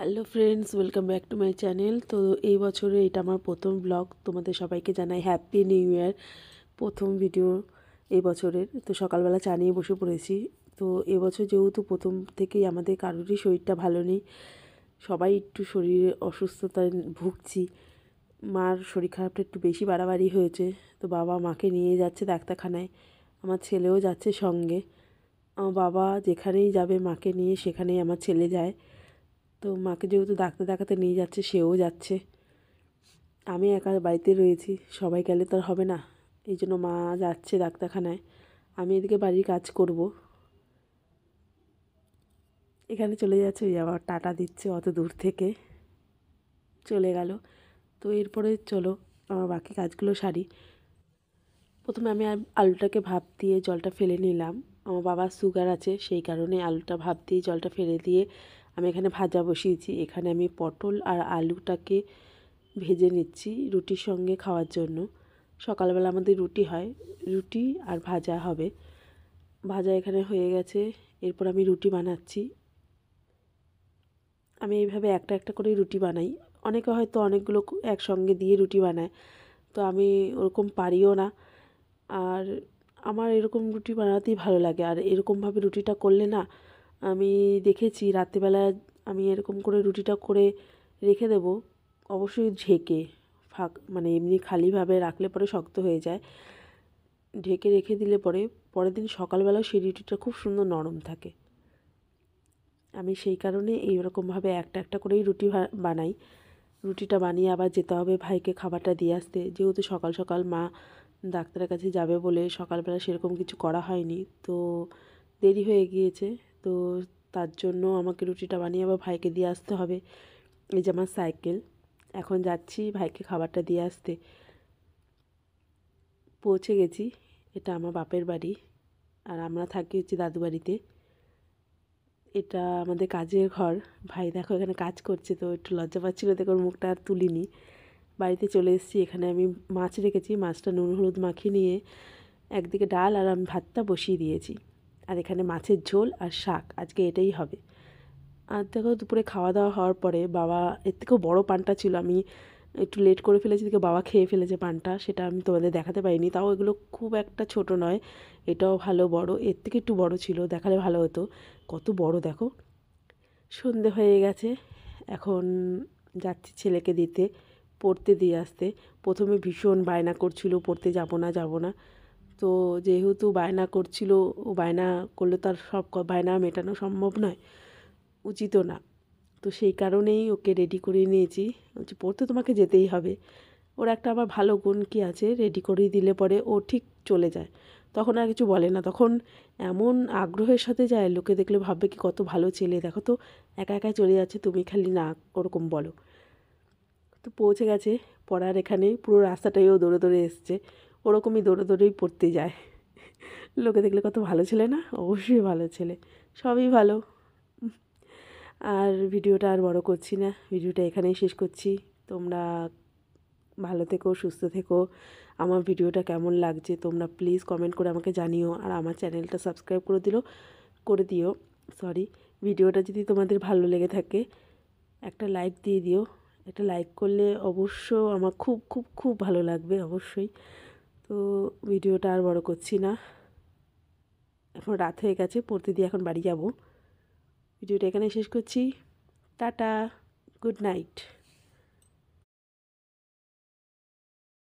Hello friends, welcome back to my channel. তো এই বছরে এটা আমার প্রথম ব্লগ। তোমাদের সবাইকে জানাই হ্যাপি নিউ ইয়ার। প্রথম ভিডিও এই বছরের। তো সকালবেলা চা নিয়ে বসে পড়েছি। তো এবছর যেহেতু প্রথম থেকেই আমাদের কারোরই শরীরটা ভালো নেই, সবাই একটু শরীরে অসুস্থতায় ভুগছি। মার শরীর খারাপটা একটু বেশি বাড়াবাড়ি হয়েছে। তো বাবা মাকে নিয়ে যাচ্ছে ডাক্তারখানায়, আমার ছেলেও যাচ্ছে সঙ্গে। আমার বাবা যেখানেই যাবে মাকে নিয়ে, সেখানেই আমার ছেলে যায়। তো মাকে যেহেতু ডাক্তার দেখাতে নিয়ে যাচ্ছে, সেও যাচ্ছে। আমি একা বাড়িতে রয়েছি, সবাই গেলে তো আর হবে না। এই জন্য মা যাচ্ছে ডাক্তারখানায়, আমি এদিকে বাড়ির কাজ করব। এখানে চলে যাচ্ছে, ওই আবার টাটা দিচ্ছে অত দূর থেকে চলে গেল। তো এরপরে চলো আমার বাকি কাজগুলো সারি। প্রথমে আমি আলুটাকে ভাপ দিয়ে জলটা ফেলে নিলাম। আমার বাবার সুগার আছে, সেই কারণে আলুটা ভাপ দিয়ে জলটা ফেলে দিয়ে আমি এখানে ভাজা বসিয়েছি। এখানে আমি পটল আর আলুটাকে ভেজে নিচ্ছি রুটির সঙ্গে খাওয়ার জন্য। সকালবেলা আমাদের রুটি হয়, রুটি আর ভাজা হবে। ভাজা এখানে হয়ে গেছে, এরপর আমি রুটি বানাচ্ছি। আমি এইভাবে একটা একটা করে রুটি বানাই। অনেকে হয়তো অনেকগুলো একসঙ্গে দিয়ে রুটি বানায়, তো আমি ওরকম পারিও না। আর আমার এরকম রুটি বানাতেই ভালো লাগে। আর এরকমভাবে রুটিটা করলে না, আমি দেখেছি রাত্রিবেলা আমি এরকম করে রুটিটা করে রেখে দেবো, অবশ্যই ঢেকে মানে এমনি খালিভাবে রাখলে পরে শক্ত হয়ে যায়। ঢেকে রেখে দিলে পরে পরের দিন সকালবেলাও সেই রুটিটা খুব সুন্দর নরম থাকে। আমি সেই কারণে এইরকমভাবে একটা একটা করেই রুটি বানাই। রুটিটা বানিয়ে আবার যেতে হবে ভাইকে খাবারটা দিয়ে আসতে। যেহেতু সকাল সকাল মা ডাক্তারের কাছে যাবে বলে সকালবেলা সেরকম কিছু করা হয়নি, তো দেরি হয়ে গিয়েছে। তো তার জন্য আমাকে রুটিটা বানিয়ে আবার ভাইকে দিয়ে আসতে হবে। এই যে আমার সাইকেল, এখন যাচ্ছি ভাইকে খাবারটা দিয়ে আসতে। পৌঁছে গেছি। এটা আমার বাপের বাড়ি, আর আমরা থাকি হচ্ছে দাদু বাড়িতে। এটা আমাদের কাজের ঘর। ভাই দেখো এখানে কাজ করছে, তো একটু লজ্জা পাচ্ছিলো দেখে ওর মুখটা আর তুলিনি। বাড়িতে চলে এসেছি। এখানে আমি মাছ রেখেছি, মাছটা নুন হলুদ মাখিয়ে নিয়ে একদিকে ডাল আর আমি ভাতটা বসিয়ে দিয়েছি। আর এখানে মাছের ঝোল আর শাক, আজকে এটাই হবে। আর দেখো দুপুরে খাওয়া দাওয়া হওয়ার পরে বাবা, এর থেকেও বড়ো পানটা ছিল, আমি একটু লেট করে ফেলেছি দেখে বাবা খেয়ে ফেলেছে পানটা, সেটা আমি তোমাদের দেখাতে পারিনি। তাও এগুলো খুব একটা ছোট নয়, এটাও ভালো বড়, এর থেকে একটু বড় ছিল, দেখালে ভালো হতো। কত বড় দেখো। সন্ধে হয়ে গেছে, এখন যাচ্ছি ছেলেকে দিতে, পড়তে দিয়ে আসতে। প্রথমে ভীষণ বায়না করছিল পড়তে যাব না যাব না। তো যেহেতু বায়না করছিল, ও বায়না করলে তার সব বায়না মেটানো সম্ভব নয়, উচিতও না। তো সেই কারণেই ওকে রেডি করে নিয়েছি। বলছি পড়তে তোমাকে যেতেই হবে। ওর একটা আবার ভালো গুণ কী আছে, রেডি করে দিলে পরে ও ঠিক চলে যায়, তখন আর কিছু বলে না। তখন এমন আগ্রহের সাথে যায়, লোকে দেখলে ভাববে কি কত ভালো ছেলে, দেখো তো একা একা চলে যাচ্ছে, তুমি খালি না ওরকম বলো। তো পৌঁছে গেছে পড়ার এখানে, পুরো রাস্তাটাই ও দৌড়ে দৌড়ে এসছে। ওরকমই দৌড়ে দৌড়েই পড়তে যায়। লোকে দেখলে কত ভালো ছেলে না, অবশ্যই ভালো ছেলে, সবই ভালো। আর ভিডিওটা আর বড় করছি না, ভিডিওটা এখানেই শেষ করছি। তোমরা ভালো থেকো, সুস্থ থেকো। আমার ভিডিওটা কেমন লাগছে তোমরা প্লিজ কমেন্ট করে আমাকে জানিও। আর আমার চ্যানেলটা সাবস্ক্রাইব করে দিও। সরি, ভিডিওটা যদি তোমাদের ভালো লেগে থাকে একটা লাইক দিয়ে দিও। একটা লাইক করলে অবশ্য আমার খুব খুব খুব ভালো লাগবে অবশ্যই। তো ভিডিওটা আর বড় করছি না, এখন রাত হয়ে গেছে, পড়তে দিয়ে এখন বাড়ি যাব। ভিডিওটা এখানে শেষ করছি। Tata, good night.